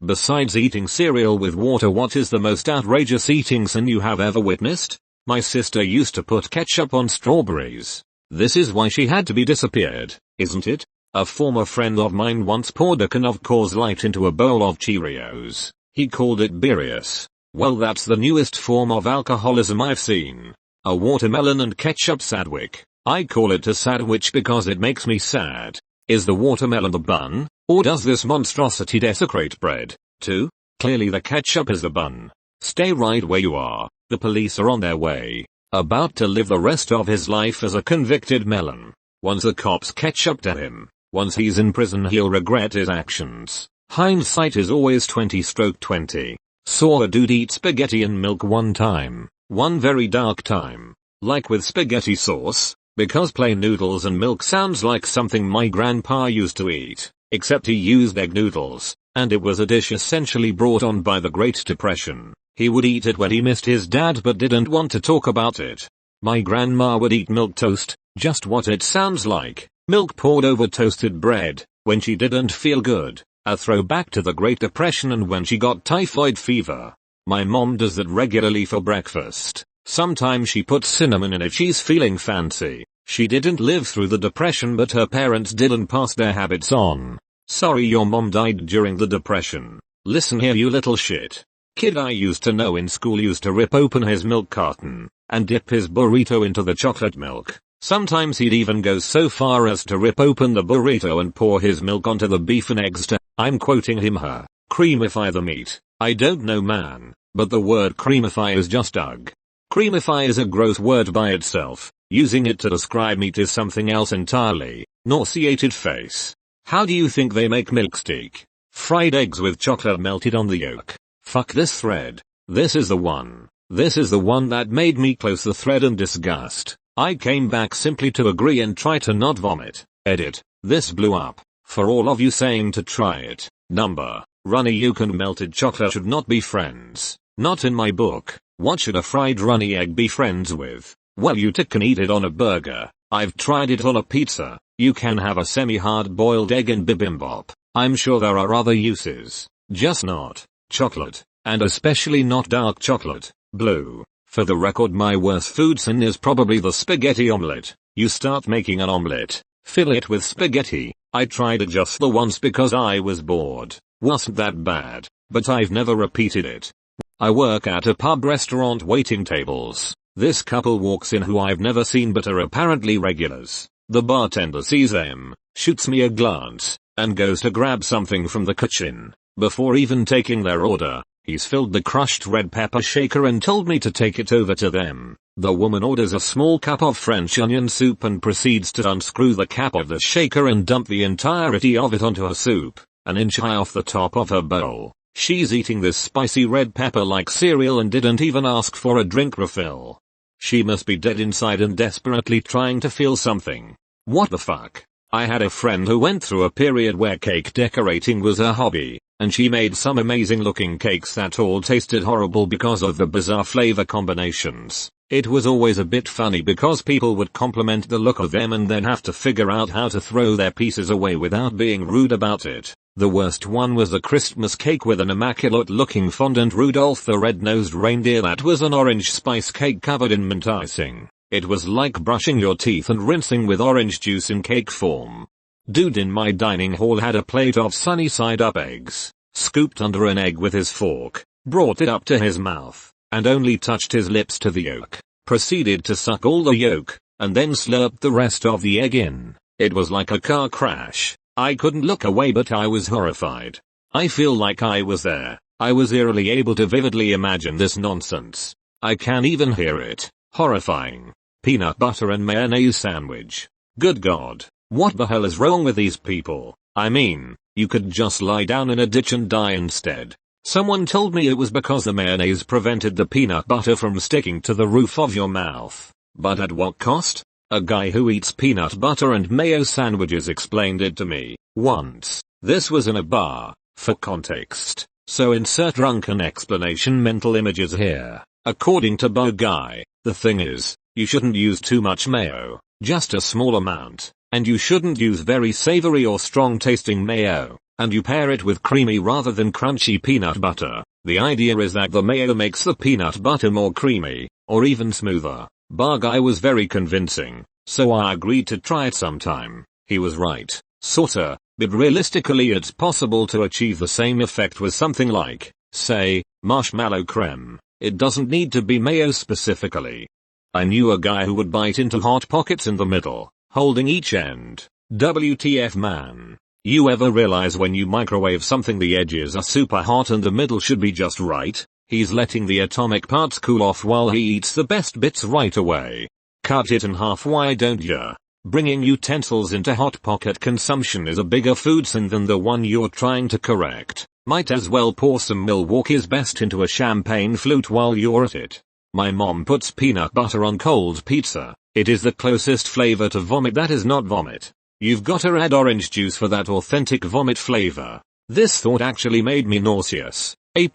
Besides eating cereal with water, what is the most outrageous eating sin you have ever witnessed? My sister used to put ketchup on strawberries. This is why she had to be disappeared, isn't it? A former friend of mine once poured a can of Coors Light into a bowl of Cheerios. He called it Beerius. Well, that's the newest form of alcoholism I've seen. A watermelon and ketchup sandwich. I call it a sandwich because it makes me sad. Is the watermelon the bun, or does this monstrosity desecrate bread, too? Clearly the ketchup is the bun. Stay right where you are, the police are on their way. About to live the rest of his life as a convicted melon. Once the cops catch up to him, once he's in prison he'll regret his actions. Hindsight is always 20/20. Saw a dude eat spaghetti and milk one time. One very dark time. Like with spaghetti sauce. Because plain noodles and milk sounds like something my grandpa used to eat, except he used egg noodles, and it was a dish essentially brought on by the Great Depression. He would eat it when he missed his dad but didn't want to talk about it. My grandma would eat milk toast, just what it sounds like, milk poured over toasted bread, when she didn't feel good, a throwback to the Great Depression and when she got typhoid fever. My mom does that regularly for breakfast. Sometimes she puts cinnamon in if she's feeling fancy. She didn't live through the depression but her parents didn't pass their habits on. Sorry your mom died during the depression. Listen here you little shit. Kid I used to know in school used to rip open his milk carton and dip his burrito into the chocolate milk. Sometimes he'd even go so far as to rip open the burrito and pour his milk onto the beef and eggs to, I'm quoting him her, creamify the meat. I don't know man, but the word creamify is just ugh. Creamify is a gross word by itself. Using it to describe meat is something else entirely. Nauseated face. How do you think they make milk steak? Fried eggs with chocolate melted on the yolk. Fuck this thread. This is the one. This is the one that made me close the thread in disgust. I came back simply to agree and try to not vomit. Edit. This blew up. For all of you saying to try it. Number. Runny yolk and melted chocolate should not be friends. Not in my book. What should a fried runny egg be friends with? Well, you can eat it on a burger. I've tried it on a pizza. You can have a semi-hard boiled egg in bibimbap. I'm sure there are other uses. Just not chocolate. And especially not dark chocolate. Blue. For the record, my worst food sin is probably the spaghetti omelette. You start making an omelette. Fill it with spaghetti. I tried it just the once because I was bored. Wasn't that bad. But I've never repeated it. I work at a pub restaurant waiting tables. This couple walks in who I've never seen but are apparently regulars. The bartender sees them, shoots me a glance, and goes to grab something from the kitchen. Before even taking their order, he's filled the crushed red pepper shaker and told me to take it over to them. The woman orders a small cup of French onion soup and proceeds to unscrew the cap of the shaker and dump the entirety of it onto her soup, an inch high off the top of her bowl. She's eating this spicy red pepper like cereal and didn't even ask for a drink refill. She must be dead inside and desperately trying to feel something. What the fuck? I had a friend who went through a period where cake decorating was her hobby, and she made some amazing looking cakes that all tasted horrible because of the bizarre flavor combinations. It was always a bit funny because people would compliment the look of them and then have to figure out how to throw their pieces away without being rude about it. The worst one was a Christmas cake with an immaculate looking fondant Rudolph the red-nosed reindeer that was an orange spice cake covered in mint icing. It was like brushing your teeth and rinsing with orange juice in cake form. Dude in my dining hall had a plate of sunny side up eggs, scooped under an egg with his fork, brought it up to his mouth, and only touched his lips to the yolk, proceeded to suck all the yolk, and then slurped the rest of the egg in. It was like a car crash. I couldn't look away but I was horrified. I feel like I was there. I was eerily able to vividly imagine this nonsense. I can even hear it. Horrifying. Peanut butter and mayonnaise sandwich. Good God. What the hell is wrong with these people? I mean, you could just lie down in a ditch and die instead. Someone told me it was because the mayonnaise prevented the peanut butter from sticking to the roof of your mouth. But at what cost? A guy who eats peanut butter and mayo sandwiches explained it to me once. This was in a bar, for context, so insert drunken explanation mental images here. According to bar guy, the thing is, you shouldn't use too much mayo, just a small amount, and you shouldn't use very savory or strong tasting mayo. and you pair it with creamy rather than crunchy peanut butter. The idea is that the mayo makes the peanut butter more creamy, or even smoother. Bar guy was very convincing, so I agreed to try it sometime. He was right, sorta, but realistically it's possible to achieve the same effect with something like, say, marshmallow creme. It doesn't need to be mayo specifically. I knew a guy who would bite into Hot Pockets in the middle, holding each end. WTF man. You ever realize when you microwave something the edges are super hot and the middle should be just right? He's letting the atomic parts cool off while he eats the best bits right away. Cut it in half, why don't ya? Bringing utensils into Hot Pocket consumption is a bigger food sin than the one you're trying to correct. Might as well pour some Milwaukee's Best into a champagne flute while you're at it. My mom puts peanut butter on cold pizza. It is the closest flavor to vomit that is not vomit. You've gotta add orange juice for that authentic vomit flavor. This thought actually made me nauseous. A+.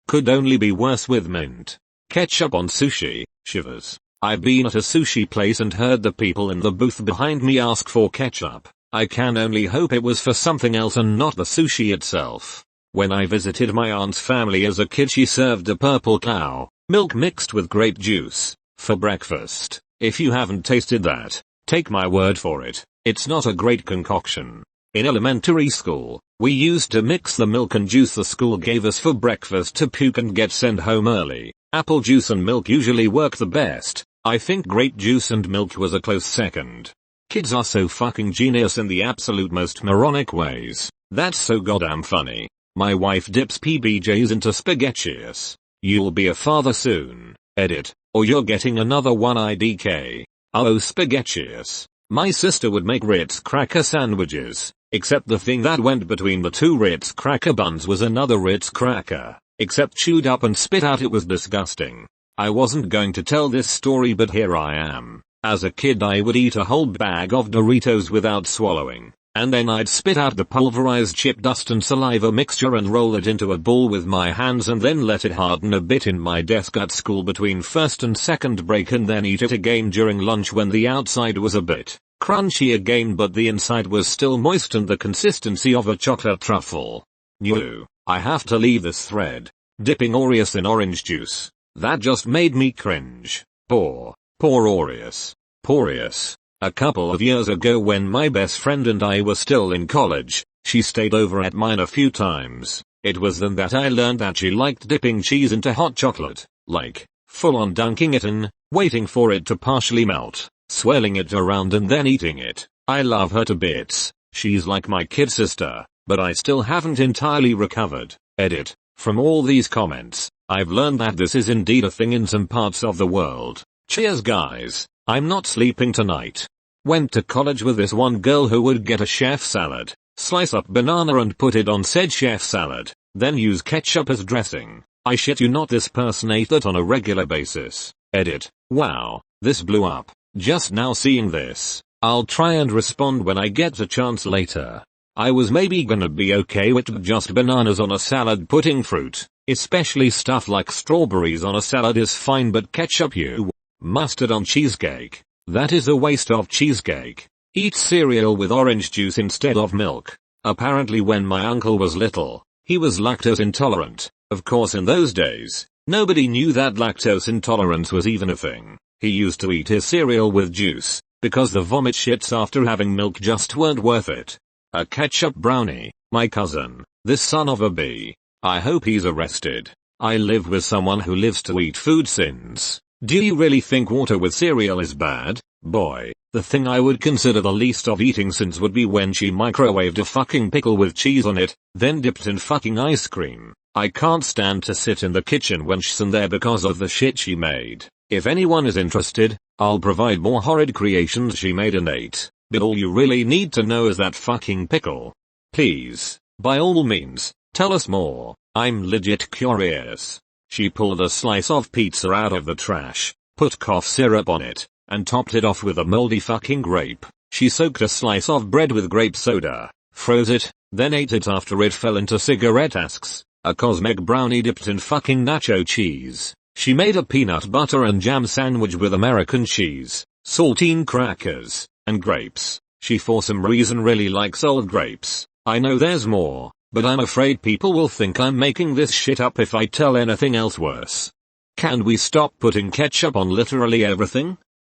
Could only be worse with mint. Ketchup on sushi, shivers. I've been at a sushi place and heard the people in the booth behind me ask for ketchup. I can only hope it was for something else and not the sushi itself. When I visited my aunt's family as a kid, she served a purple cow, milk mixed with grape juice, for breakfast. If you haven't tasted that, take my word for it, it's not a great concoction. In elementary school, we used to mix the milk and juice the school gave us for breakfast to puke and get sent home early. Apple juice and milk usually work the best. I think grape juice and milk was a close second. Kids are so fucking genius in the absolute most moronic ways. That's so goddamn funny. My wife dips PBJs into SpaghettiOs. You'll be a father soon. Edit. Or you're getting another one IDK. Oh, SpaghettiOs. My sister would make Ritz cracker sandwiches. Except the thing that went between the two Ritz cracker buns was another Ritz cracker. Except chewed up and spit out. It was disgusting. I wasn't going to tell this story, but here I am. As a kid I would eat a whole bag of Doritos without swallowing, and then I'd spit out the pulverized chip dust and saliva mixture and roll it into a ball with my hands and then let it harden a bit in my desk at school between first and second break, and then eat it again during lunch when the outside was a bit crunchy again but the inside was still moist and the consistency of a chocolate truffle. New. I have to leave this thread. Dipping Oreos in orange juice. That just made me cringe. Poor Oreos. Porius. A couple of years ago when my best friend and I were still in college, she stayed over at mine a few times. It was then that I learned that she liked dipping cheese into hot chocolate, like, full on dunking it in, waiting for it to partially melt, swirling it around and then eating it. I love her to bits. She's like my kid sister, but I still haven't entirely recovered. Edit. From all these comments, I've learned that this is indeed a thing in some parts of the world. Cheers guys, I'm not sleeping tonight. Went to college with this one girl who would get a chef salad, slice up banana and put it on said chef salad, then use ketchup as dressing. I shit you not, this person ate that on a regular basis. Edit. Wow, this blew up. Just now seeing this. I'll try and respond when I get the chance later. I was maybe gonna be okay with just bananas on a salad. Putting fruit, especially stuff like strawberries on a salad is fine, but ketchup, you. Mustard on cheesecake. That is a waste of cheesecake. Eat cereal with orange juice instead of milk. Apparently when my uncle was little, he was lactose intolerant. Of course in those days, nobody knew that lactose intolerance was even a thing. He used to eat his cereal with juice, because the vomit shits after having milk just weren't worth it. A ketchup brownie, my cousin, this son of a bee. I hope he's arrested. I live with someone who lives to eat food sins. Do you really think water with cereal is bad? Boy, the thing I would consider the least of eating sins would be when she microwaved a fucking pickle with cheese on it, then dipped in fucking ice cream. I can't stand to sit in the kitchen when she's in there because of the shit she made. If anyone is interested, I'll provide more horrid creations she made and ate, but all you really need to know is that fucking pickle. Please, by all means, tell us more. I'm legit curious. She pulled a slice of pizza out of the trash, put cough syrup on it, and topped it off with a moldy fucking grape. She soaked a slice of bread with grape soda, froze it, then ate it after it fell into cigarette asks. A cosmic brownie dipped in fucking nacho cheese. She made a peanut butter and jam sandwich with American cheese, saltine crackers, and grapes. She for some reason really likes old grapes. I know there's more, but I'm afraid people will think I'm making this shit up if I tell anything else worse. Can we stop putting ketchup on literally everything?